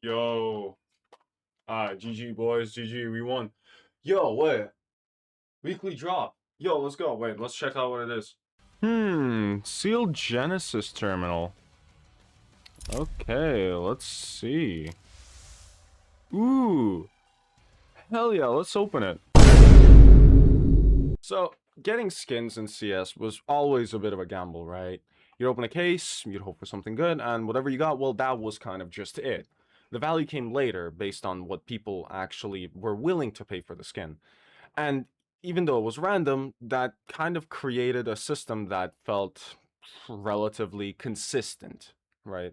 Yo. GG boys, GG, we won. Yo, wait. Weekly drop. Yo, let's go. Wait, let's check out what it is. Sealed Genesis terminal. Okay, let's see. Ooh. Hell yeah, let's open it. So, getting skins in CS was always a bit of a gamble, right? You'd open a case, you'd hope for something good, and whatever you got, well, that was kind of just it. The value came later based on what people actually were willing to pay for the skin. And even though it was random, that kind of created a system that felt relatively consistent, right?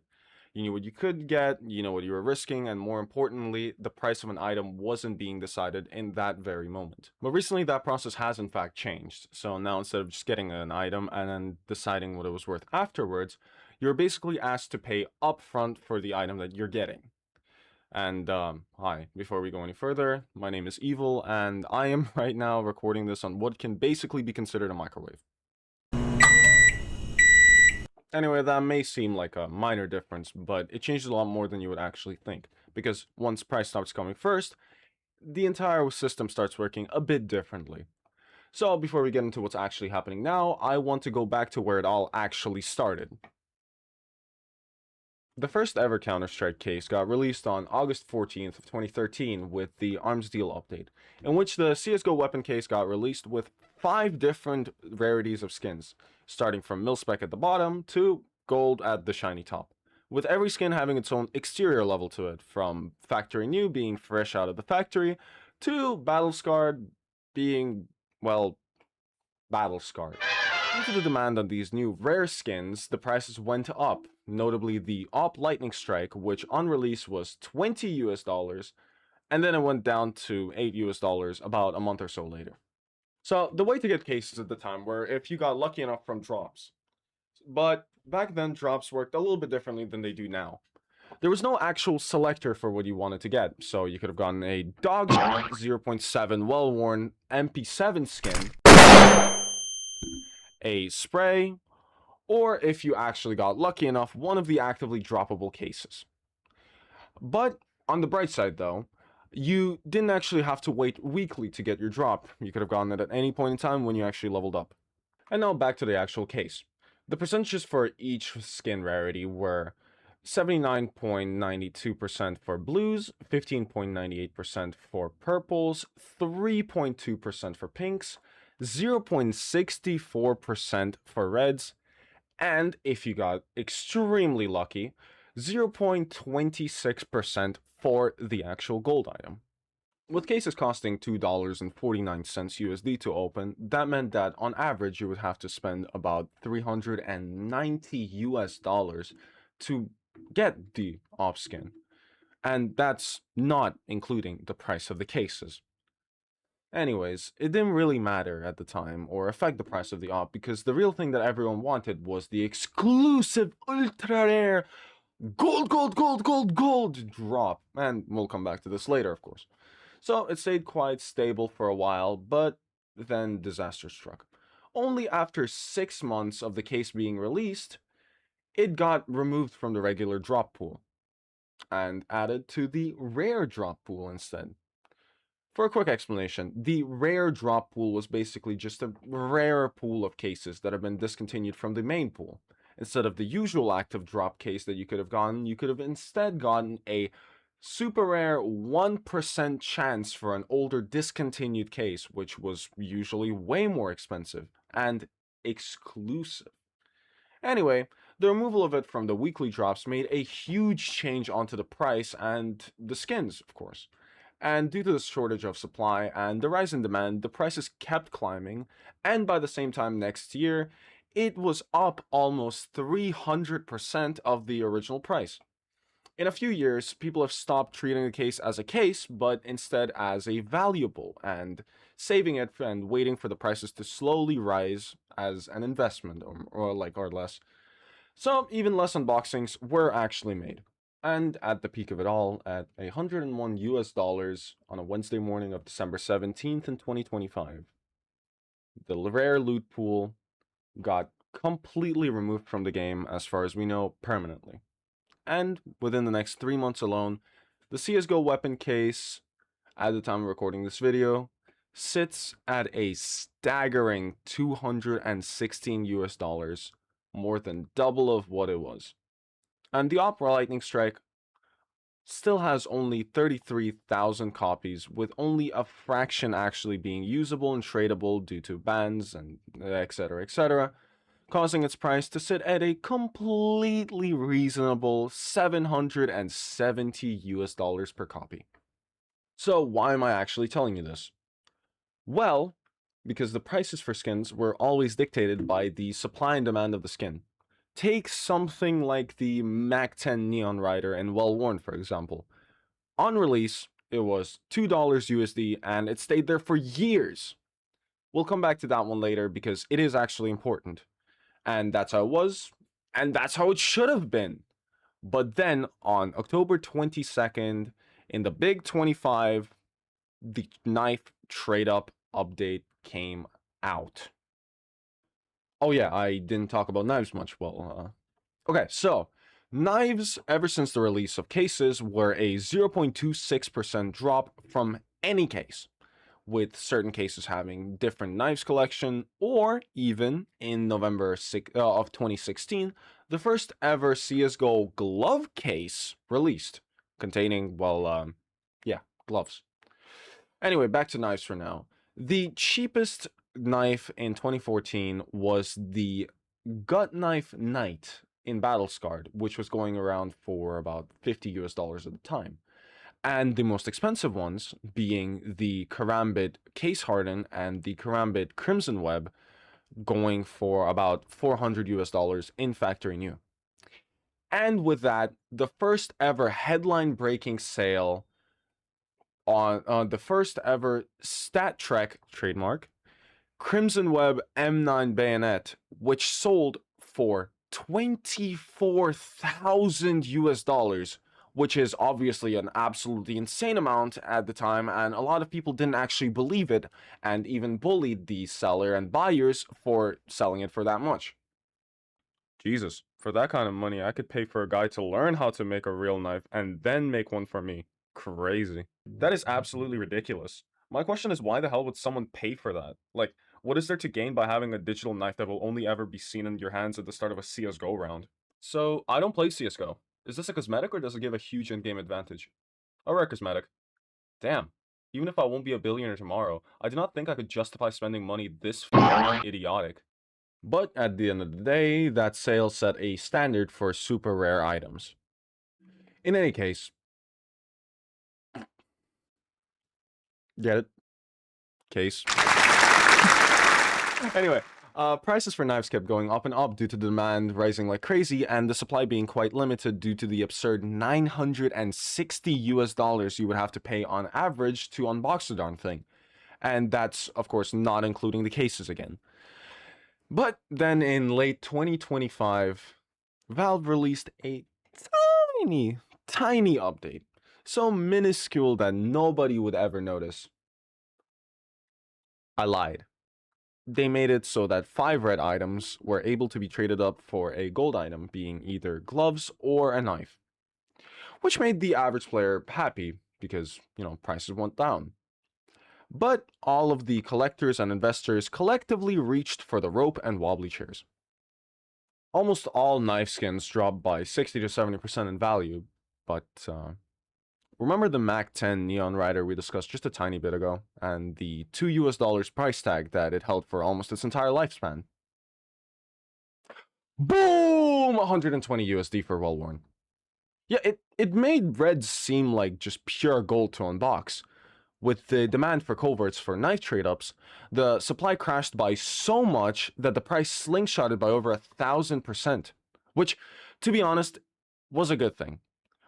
You knew what you could get, you know what you were risking, and more importantly, the price of an item wasn't being decided in that very moment. But recently, that process has in fact changed. So now instead of just getting an item and then deciding what it was worth afterwards, you're basically asked to pay upfront for the item that you're getting. And hi, before we go any further, my name is Evil, and I am right now recording this on what can basically be considered a microwave. Anyway, that may seem like a minor difference, but it changes a lot more than you would actually think, because once price starts coming first, the entire system starts working a bit differently. So before we get into what's actually happening now, I want to go back to where it all actually started. The first ever Counter-Strike case got released on August 14th of 2013 with the Arms Deal update, in which the CSGO weapon case got released with 5 different rarities of skins, starting from mil-spec at the bottom to gold at the shiny top, with every skin having its own exterior level to it, from factory new being fresh out of the factory, to battle scarred being, well, battle scarred. Due to the demand on these new rare skins, the prices went up, notably the AWP Lightning Strike, which on release was 20 US dollars, and then it went down to 8 US dollars about a month or so later. So the way to get cases at the time were if you got lucky enough from drops. But back then, drops worked a little bit differently than they do now. There was no actual selector for what you wanted to get, so you could have gotten a dog 0.7 well-worn MP7 skin, a spray, or if you actually got lucky enough, one of the actively droppable cases. But on the bright side though, you didn't actually have to wait weekly to get your drop. You could have gotten it at any point in time when you actually leveled up. And now back to the actual case. The percentages for each skin rarity were 79.92% for blues, 15.98% for purples, 3.2% for pinks, 0.64% for reds, and if you got extremely lucky, 0.26% for the actual gold item. With cases costing $2.49 USD to open, that meant that on average you would have to spend about 390 US dollars to get the op skin. And that's not including the price of the cases. Anyways, it didn't really matter at the time or affect the price of the op because the real thing that everyone wanted was the exclusive ultra rare gold drop. And we'll come back to this later, of course. So it stayed quite stable for a while, but then disaster struck. Only after 6 months of the case being released, it got removed from the regular drop pool and added to the rare drop pool instead. For a quick explanation, the rare drop pool was basically just a rare pool of cases that have been discontinued from the main pool. Instead of the usual active drop case that you could have gotten, you could have instead gotten a super rare 1% chance for an older discontinued case, which was usually way more expensive and exclusive. Anyway, the removal of it from the weekly drops made a huge change onto the price and the skins, of course. And due to the shortage of supply and the rise in demand, the prices kept climbing, and by the same time next year, it was up almost 300% of the original price. In a few years, people have stopped treating the case as a case, but instead as a valuable, and saving it and waiting for the prices to slowly rise as an investment, or less. So even less unboxings were actually made. And at the peak of it all, at 101 US dollars on a Wednesday morning of December 17th in 2025, the rare loot pool got completely removed from the game as far as we know permanently. And within the next 3 months alone, The CSGO weapon case, at the time of recording this video, sits at a staggering 216 US dollars, more than double of what it was. And the Opera Lightning Strike still has only 33,000 copies, with only a fraction actually being usable and tradable due to bans and etc, etc, causing its price to sit at a completely reasonable 770 US dollars per copy. So why am I actually telling you this? Well, because the prices for skins were always dictated by the supply and demand of the skin. Take something like the Mac 10 Neon Rider and Well Worn, for example. On release, it was $2 USD and it stayed there for years. We'll come back to that one later because it is actually important. And that's how it was, and that's how it should have been. But then on October 22nd, in the Big 25, the knife trade up update came out. Oh yeah, I didn't talk about knives much. Well, okay, so knives, ever since the release of cases, were a 0.26% drop from any case, with certain cases having different knives collection, or even in November of 2016, the first ever CSGO glove case released, containing, well, yeah, gloves. Anyway, back to knives for now. The cheapest knife in 2014 was the Gut Knife Knight in Battle Scarred, which was going around for about 50 US dollars at the time. And the most expensive ones being the Karambit Case Harden and the Karambit Crimson Web, going for about 400 US dollars in factory new. And with that, the first ever headline breaking sale on the first ever Stat Trek trademark Crimson Web M9 bayonet, which sold for 24,000 US dollars, which is obviously an absolutely insane amount at the time, and a lot of people didn't actually believe it and even bullied the seller and buyers for selling it for that much. Jesus, for that kind of money, I could pay for a guy to learn how to make a real knife and then make one for me. Crazy. That is absolutely ridiculous. My question is, why the hell would someone pay for that? Like, what is there to gain by having a digital knife that will only ever be seen in your hands at the start of a CSGO round? So, I don't play CSGO. Is this a cosmetic or does it give a huge in-game advantage? A rare cosmetic. Damn. Even if I won't be a billionaire tomorrow, I do not think I could justify spending money this idiotic. But at the end of the day, that sale set a standard for super rare items. In any case, get it? Case. Anyway, prices for knives kept going up and up due to the demand rising like crazy and the supply being quite limited due to the absurd 960 US dollars you would have to pay on average to unbox the darn thing. And that's, of course, not including the cases again. But then in late 2025, Valve released a tiny update, so minuscule that nobody would ever notice. I lied. They made it so that 5 red items were able to be traded up for a gold item, being either gloves or a knife. Which made the average player happy, because, prices went down. But all of the collectors and investors collectively reached for the rope and wobbly chairs. Almost all knife skins dropped by 60 to 70% in value, but remember the Mac 10 Neon Rider we discussed just a tiny bit ago, and the $2 US price tag that it held for almost its entire lifespan? Boom! 120 USD for Well Worn. Yeah, it made red seem like just pure gold to unbox. With the demand for coverts for knife trade-ups, the supply crashed by so much that the price slingshotted by over 1,000%, which, to be honest, was a good thing.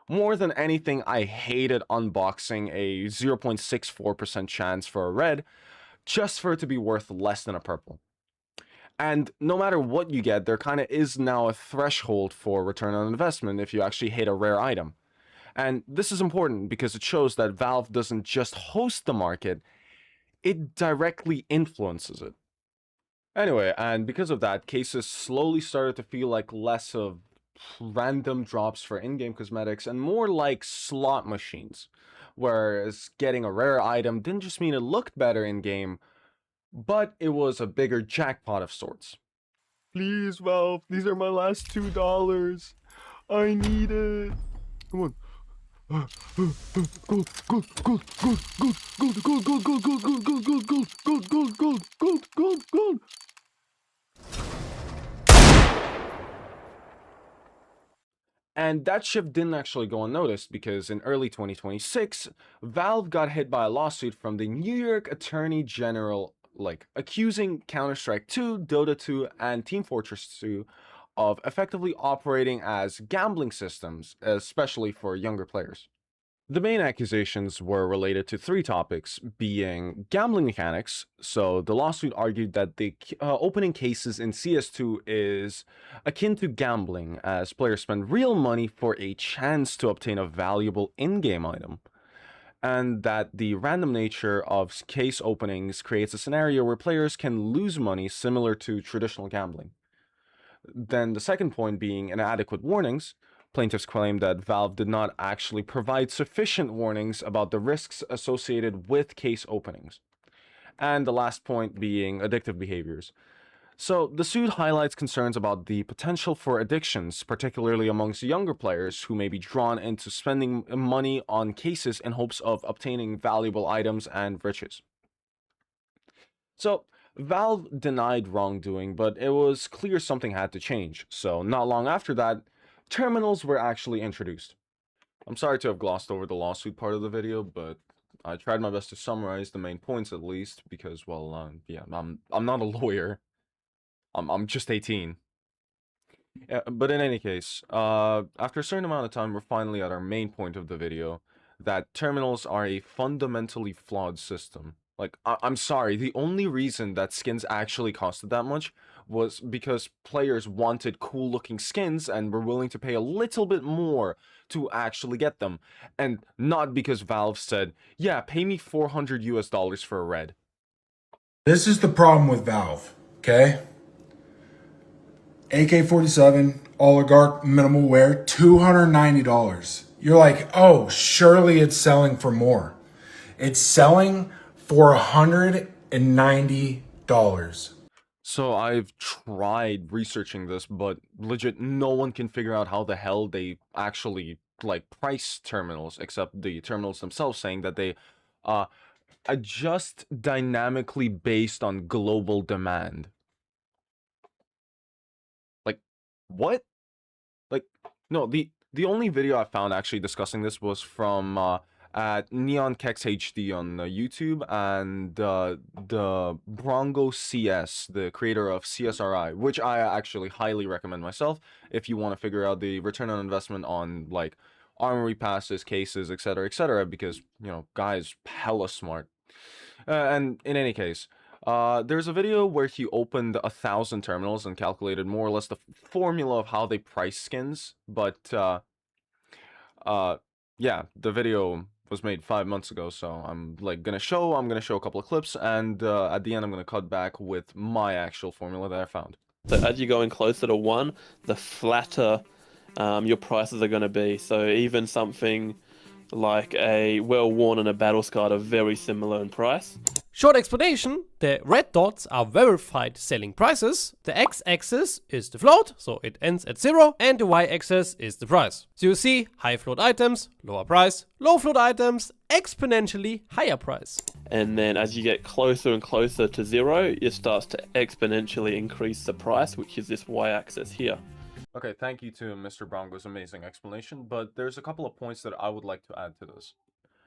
More than anything, I hated unboxing a 0.64% chance for a red, just for it to be worth less than a purple. And no matter what you get, there kind of is now a threshold for return on investment if you actually hit a rare item. And this is important because it shows that Valve doesn't just host the market, it directly influences it. Anyway, and because of that, cases slowly started to feel like less of random drops for in-game cosmetics and more like slot machines. Whereas getting a rare item didn't just mean it looked better in-game, but it was a bigger jackpot of sorts. Please, Valve, these are my last $2. I need it. Come on. Gold, gold, gold, gold, gold, gold, gold, gold, gold, gold, gold, gold, gold, gold, gold, gold, gold, gold, gold. And that shift didn't actually go unnoticed because in early 2026, Valve got hit by a lawsuit from the New York Attorney General, accusing Counter-Strike 2, Dota 2, and Team Fortress 2 of effectively operating as gambling systems, especially for younger players. The main accusations were related to three topics, being gambling mechanics. So the lawsuit argued that the opening cases in CS2 is akin to gambling, as players spend real money for a chance to obtain a valuable in-game item, and that the random nature of case openings creates a scenario where players can lose money similar to traditional gambling. Then the second point being inadequate warnings. Plaintiffs claim that Valve did not actually provide sufficient warnings about the risks associated with case openings. And the last point being addictive behaviors. So the suit highlights concerns about the potential for addictions, particularly amongst younger players who may be drawn into spending money on cases in hopes of obtaining valuable items and riches. So Valve denied wrongdoing, but it was clear something had to change. So not long after that, terminals were actually introduced. I'm sorry to have glossed over the lawsuit part of the video, but I tried my best to summarize the main points at least, because, well, yeah, I'm not a lawyer. I'm just 18. Yeah, but in any case, after a certain amount of time, we're finally at our main point of the video, that terminals are a fundamentally flawed system. I'm sorry, the only reason that skins actually costed that much was because players wanted cool-looking skins and were willing to pay a little bit more to actually get them, and not because Valve said, yeah, pay me $400 for a red. This is the problem with Valve, okay? AK-47, Oligarch, minimal wear, $290. You're like, oh, surely it's selling for more. It's selling for $190. So I've tried researching this, but legit no one can figure out how the hell they actually price terminals, except the terminals themselves saying that they uh adjust dynamically based on global demand. Like, what? Like, no, the only video I found actually discussing this was from at NeonKeksHD on YouTube, and the Brongo CS, the creator of CSRI, which I actually highly recommend myself if you want to figure out the return on investment on armory passes, cases, etc., because guy's hella smart. And in any case, there's a video where he opened 1,000 terminals and calculated more or less the formula of how they price skins. But yeah, the video was made 5 months ago, so I'm gonna show a couple of clips, and at the end I'm gonna cut back with my actual formula that I found. So as you're going closer to 1, the flatter your prices are going to be. So even something like a well-worn and a battle scarred are very similar in price. Short explanation, the red dots are verified selling prices, the x-axis is the float, so it ends at 0, and the y-axis is the price. So you see high float items, lower price, low float items, exponentially higher price. And then as you get closer and closer to 0, it starts to exponentially increase the price, which is this y-axis here. Okay, thank you to Mr. Brongo's amazing explanation, but there's a couple of points that I would like to add to this.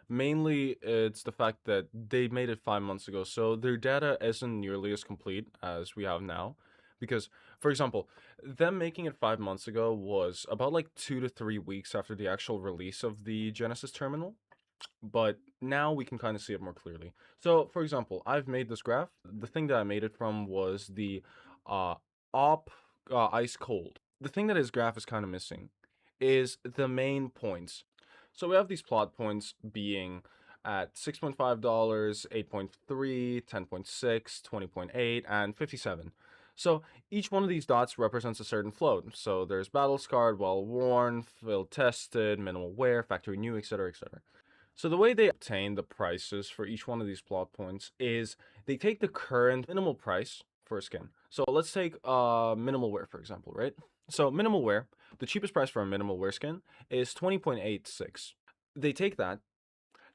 Mainly, it's the fact that they made it 5 months ago, so their data isn't nearly as complete as we have now. Because, for example, them making it 5 months ago was about 2 to 3 weeks after the actual release of the Genesis terminal. But now we can kind of see it more clearly. So, for example, I've made this graph. The thing that I made it from was the ice cold. The thing that his graph is kind of missing is the main points. So we have these plot points being at $6.5, 8.3, 10.6, 20.8, and 57. So each one of these dots represents a certain float. So there's battle scarred, well worn, field tested, minimal wear, factory new, etc., etc. So the way they obtain the prices for each one of these plot points is they take the current minimal price for a skin. So let's take minimal wear, for example, right? So minimal wear, the cheapest price for a minimal wear skin is 20.86. They take that,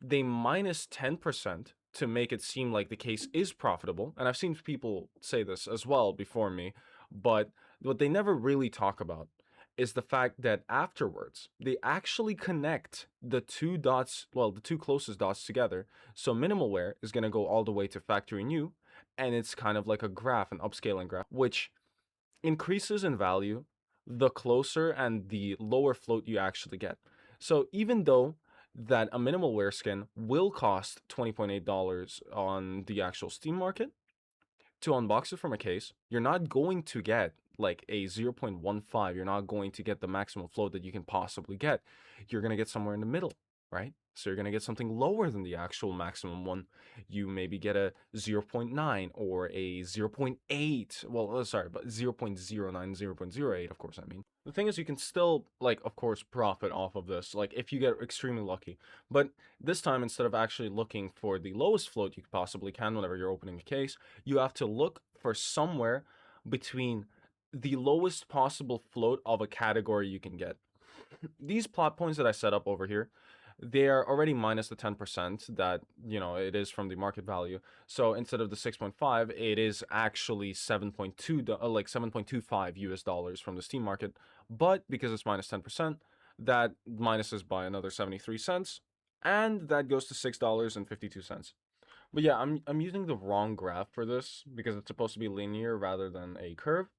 they minus 10% to make it seem like the case is profitable. And I've seen people say this as well before me, but what they never really talk about is the fact that afterwards they actually connect the two dots, well, the two closest dots together. So minimal wear is going to go all the way to factory new, and it's kind of like a graph, an upscaling graph, which increases in value the closer and the lower float you actually get. So even though that a minimal wear skin will cost $20.8 on the actual Steam market, to unbox it from a case, you're not going to get like a 0.15. You're not going to get the maximum float that you can possibly get. You're going to get somewhere in the middle, right? So you're going to get something lower than the actual maximum one. You maybe get a 0.9 or a 0.8. Well, sorry, but 0.09, 0.08, of course, I mean. The thing is, you can still, like, of course, profit off of this, like, if you get extremely lucky. But this time, instead of actually looking for the lowest float you possibly can whenever you're opening a case, you have to look for somewhere between the lowest possible float of a category you can get. These plot points that I set up over here, they are already minus the 10% that, it is from the market value. So instead of the 6.5, it is actually 7.2, like 7.25 US dollars from the Steam market. But because it's minus 10%, that minuses by another 73 cents, and that goes to $6.52. But yeah, I'm using the wrong graph for this because it's supposed to be linear rather than a curve.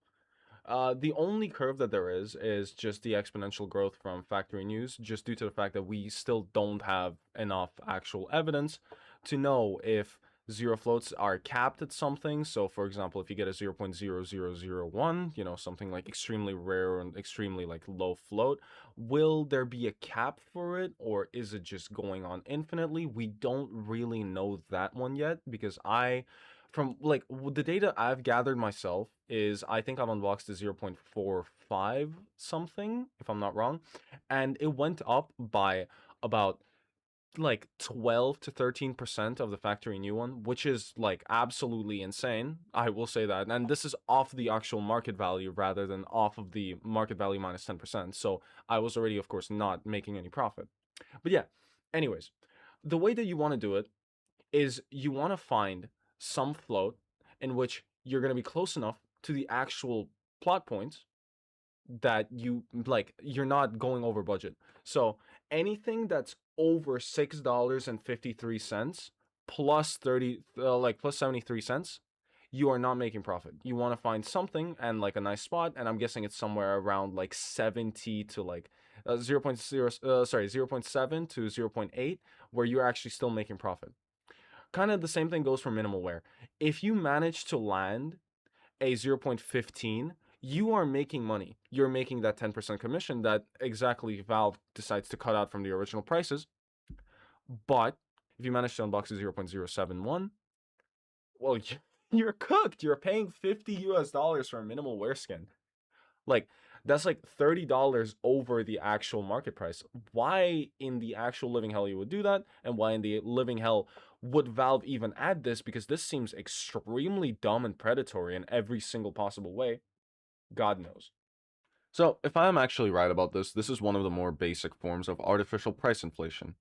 The only curve that there is just the exponential growth from factory news, just due to the fact that we still don't have enough actual evidence to know if zero floats are capped at something. So, for example, if you get a 0.0001, something like extremely rare and extremely like low float, will there be a cap for it, or is it just going on infinitely? We don't really know that one yet because from like the data I've gathered myself is I think I've unboxed a 0.45 something, if I'm not wrong, and it went up by about like 12 to 13% of the factory new one, which is like absolutely insane. I will say that. And this is off the actual market value rather than off of the market value minus 10%. So I was already, of course, not making any profit. But yeah, anyways, the way that you want to do it is you want to find some float in which you're going to be close enough to the actual plot points that you're not going over budget. So anything that's over $6.53 plus 30 plus 73 cents, you are not making profit. You want to find something and like a nice spot, and I'm guessing it's somewhere around like 70 to like 0.7 to 0.8, where you're actually still making profit. Kind of the same thing goes for minimal wear. If you manage to land a 0.15, you are making money. You're making that 10% commission that exactly Valve decides to cut out from the original prices. But if you manage to unbox a 0.071, well, you're cooked. You're paying 50 US dollars for a minimal wear skin. Like, that's like $30 over the actual market price. Why in the actual living hell you would do that? And why in the living hell would Valve even add this? Because this seems extremely dumb and predatory in every single possible way. God knows. So, if I am actually right about this, this is one of the more basic forms of artificial price inflation.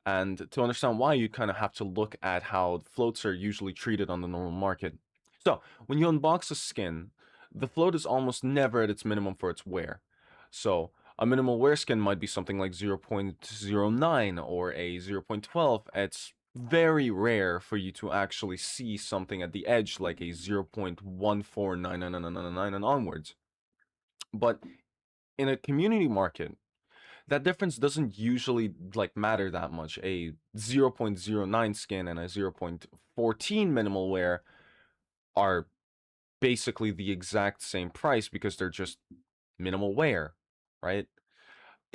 And to understand why, you kind of have to look at how floats are usually treated on the normal market. So, when you unbox a skin, the float is almost never at its minimum for its wear. So, a minimal wear skin might be something like 0.09 or a 0.12. It's very rare for you to actually see something at the edge like a 0.149999 and onwards. But in a community market, that difference doesn't usually like matter that much. A 0.09 skin and a 0.14 minimal wear are basically the exact same price because they're just minimal wear, right?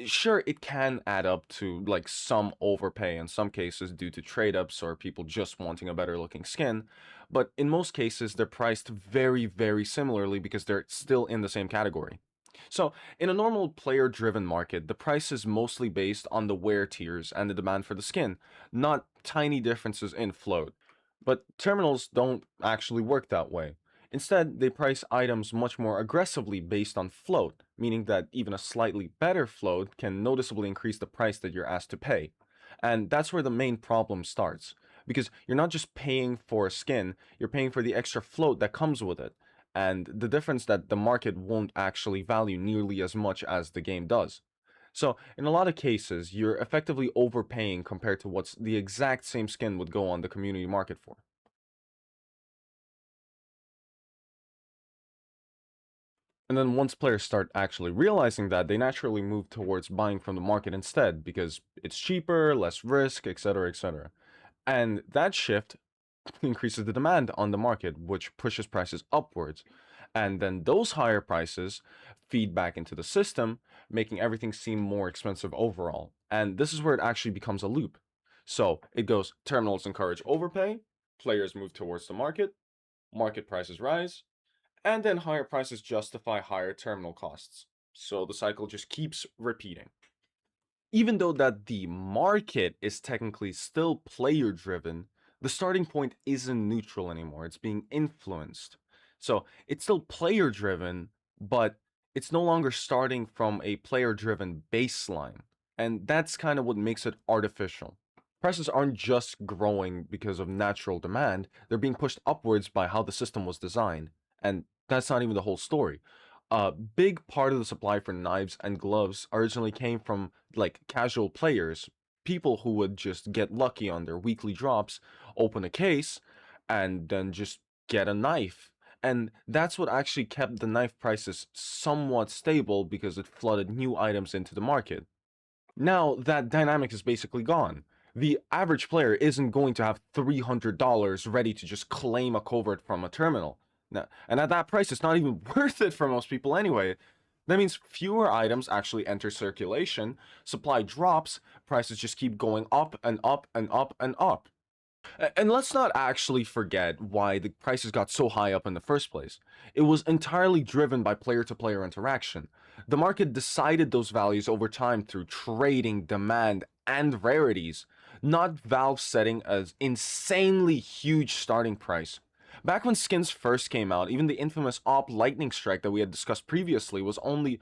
Sure, it can add up to like some overpay in some cases due to trade ups or people just wanting a better looking skin, but in most cases they're priced very, very similarly because they're still in the same category. So, in a normal player driven market, the price is mostly based on the wear tiers and the demand for the skin, not tiny differences in float. But terminals don't actually work that way. Instead, they price items much more aggressively based on float, meaning that even a slightly better float can noticeably increase the price that you're asked to pay. And that's where the main problem starts. Because you're not just paying for a skin, you're paying for the extra float that comes with it, and the difference that the market won't actually value nearly as much as the game does. So, in a lot of cases, you're effectively overpaying compared to what's the exact same skin would go on the community market for. And then once players start actually realizing that, they naturally move towards buying from the market instead because it's cheaper, less risk, etc., etc. And that shift increases the demand on the market, which pushes prices upwards. And then those higher prices feed back into the system, making everything seem more expensive overall. And this is where it actually becomes a loop. So it goes terminals encourage overpay, players move towards the market prices rise, and then higher prices justify higher terminal costs. So the cycle just keeps repeating. Even though that the market is technically still player driven, the starting point isn't neutral anymore. It's being influenced. So it's still player driven, but it's no longer starting from a player driven baseline. And that's kind of what makes it artificial. Prices aren't just growing because of natural demand, they're being pushed upwards by how the system was designed. And that's not even the whole story. A big part of the supply for knives and gloves originally came from like casual players, people who would just get lucky on their weekly drops, open a case, and then just get a knife. And that's what actually kept the knife prices somewhat stable because it flooded new items into the market. Now that dynamic is basically gone. The average player isn't going to have $300 ready to just claim a covert from a terminal. Now, and at that price, it's not even worth it for most people anyway. That means fewer items actually enter circulation, supply drops, prices just keep going up and up and up and up. And let's not actually forget why the prices got so high up in the first place. It was entirely driven by player to player interaction. The market decided those values over time through trading, demand, and rarities, not Valve setting an insanely huge starting price. Back when skins first came out, even the infamous Op Lightning Strike that we had discussed previously was only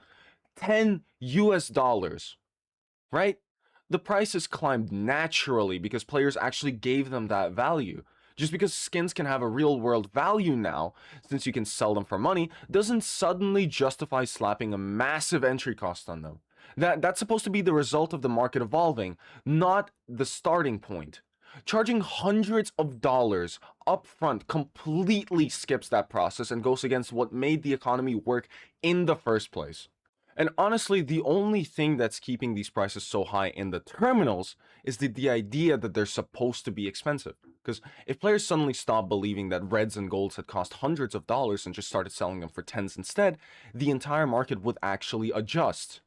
10 US dollars, right? The prices climbed naturally because players actually gave them that value. Just because skins can have a real world value now, since you can sell them for money, doesn't suddenly justify slapping a massive entry cost on them. That's supposed to be the result of the market evolving, not the starting point. Charging hundreds of dollars upfront completely skips that process and goes against what made the economy work in the first place. And honestly, the only thing that's keeping these prices so high in the terminals is the idea that they're supposed to be expensive. Because if players suddenly stopped believing that reds and golds had cost hundreds of dollars and just started selling them for tens instead, the entire market would actually adjust.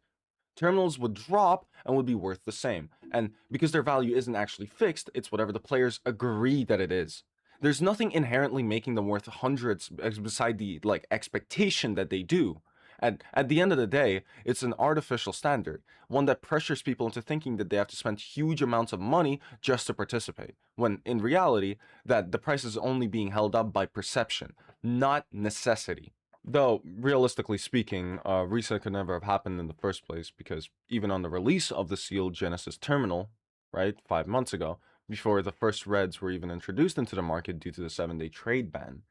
Terminals would drop and would be worth the same. And because their value isn't actually fixed, it's whatever the players agree that it is. There's nothing inherently making them worth hundreds beside the like expectation that they do. At the end of the day, it's an artificial standard, one that pressures people into thinking that they have to spend huge amounts of money just to participate, when in reality, that the price is only being held up by perception, not necessity. Though, realistically speaking, reset could never have happened in the first place because even on the release of the sealed Genesis terminal, right, 5 months ago, before the first Reds were even introduced into the market due to the 7-day trade ban,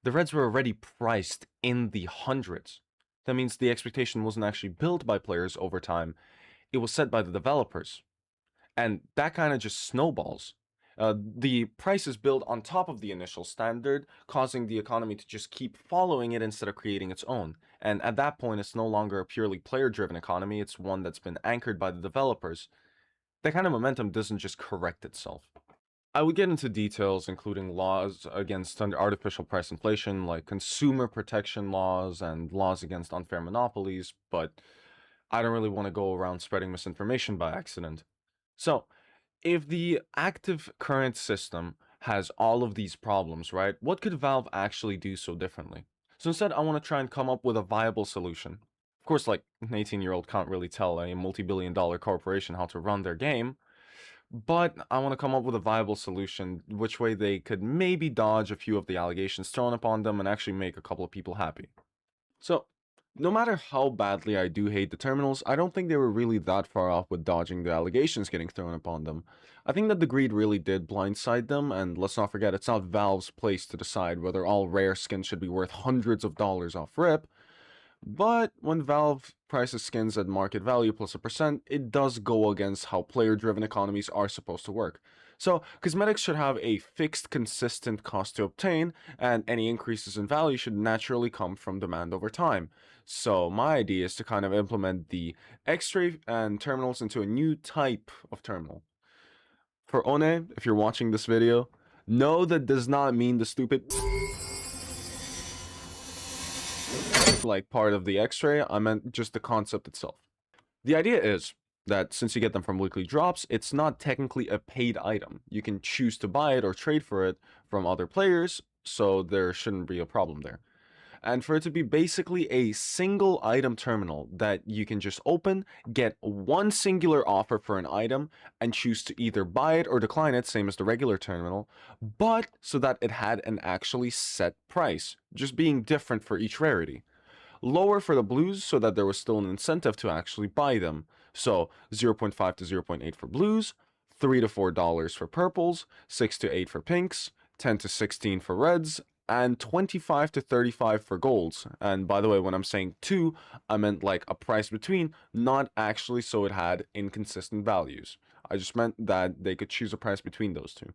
the Reds were already priced in the hundreds. That means the expectation wasn't actually built by players over time, it was set by the developers. And that kind of just snowballs. The price is built on top of the initial standard, causing the economy to just keep following it instead of creating its own. And at that point, it's no longer a purely player driven economy, it's one that's been anchored by the developers. That kind of momentum doesn't just correct itself. I would get into details, including laws against artificial price inflation, like consumer protection laws and laws against unfair monopolies, but I don't really want to go around spreading misinformation by accident. So, if the active current system has all of these problems, right, what could Valve actually do so differently? So instead, I want to try and come up with a viable solution. Of course, like, an 18-year-old can't really tell a multi-billion-dollar corporation how to run their game, but I want to come up with a viable solution, which way they could maybe dodge a few of the allegations thrown upon them and actually make a couple of people happy. So, no matter how badly I do hate the terminals, I don't think they were really that far off with dodging the allegations getting thrown upon them. I think that the greed really did blindside them, and let's not forget, it's not Valve's place to decide whether all rare skins should be worth hundreds of dollars off rip, but when Valve prices skins at market value plus a percent, it does go against how player-driven economies are supposed to work. So, cosmetics should have a fixed, consistent cost to obtain, and any increases in value should naturally come from demand over time. So, my idea is to kind of implement the X-ray and terminals into a new type of terminal. For One, if you're watching this video, no, that does not mean the stupid like part of the X-ray, I meant just the concept itself. The idea is that since you get them from weekly drops, it's not technically a paid item. You can choose to buy it or trade for it from other players, so there shouldn't be a problem there. And for it to be basically a single item terminal that you can just open, get one singular offer for an item, and choose to either buy it or decline it, same as the regular terminal, but so that it had an actually set price, just being different for each rarity. Lower for the blues so that there was still an incentive to actually buy them. So 0.5 to 0.8 for blues, $3 to $4 for purples, 6 to 8 for pinks, 10 to 16 for reds, and 25 to 35 for golds. And by the way, when I'm saying 2, I meant like a price between, not actually so it had inconsistent values. I just meant that they could choose a price between those two.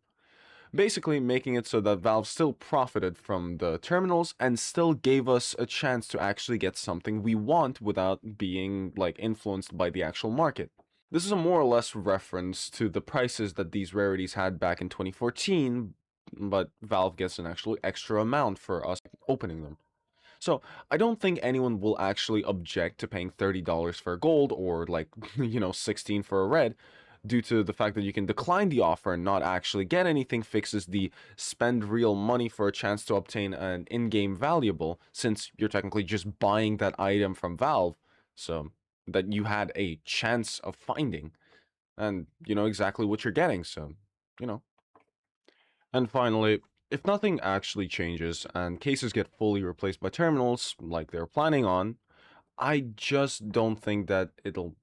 Basically making it so that Valve still profited from the terminals and still gave us a chance to actually get something we want without being like influenced by the actual market. This is a more or less reference to the prices that these rarities had back in 2014, but Valve gets an actually extra amount for us opening them. So, I don't think anyone will actually object to paying $30 for a gold or like, 16 for a red, due to the fact that you can decline the offer and not actually get anything fixes the spend real money for a chance to obtain an in-game valuable, since you're technically just buying that item from Valve, so that you had a chance of finding, and you know exactly what you're getting, so, you know. And finally, if nothing actually changes and cases get fully replaced by terminals like they're planning on, I just don't think that it'll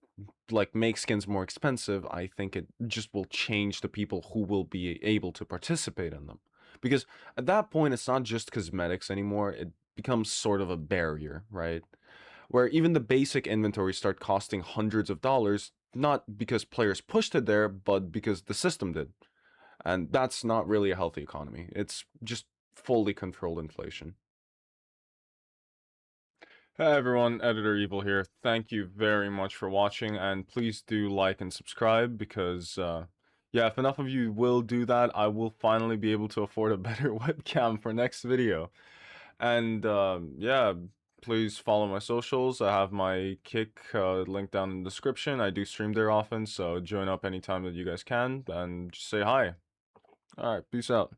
like make skins more expensive. I think it just will change the people who will be able to participate in them. Because at that point, it's not just cosmetics anymore. It becomes sort of a barrier, right? Where even the basic inventory start costing hundreds of dollars, not because players pushed it there, but because the system did. And that's not really a healthy economy. It's just fully controlled inflation. Hey everyone, Editor Evil here. Thank you very much for watching, and please do like and subscribe because, yeah, if enough of you will do that, I will finally be able to afford a better webcam for next video. And, yeah, please follow my socials. I have my Kick link down in the description. I do stream there often, so join up anytime that you guys can, and just say hi. Alright, peace out.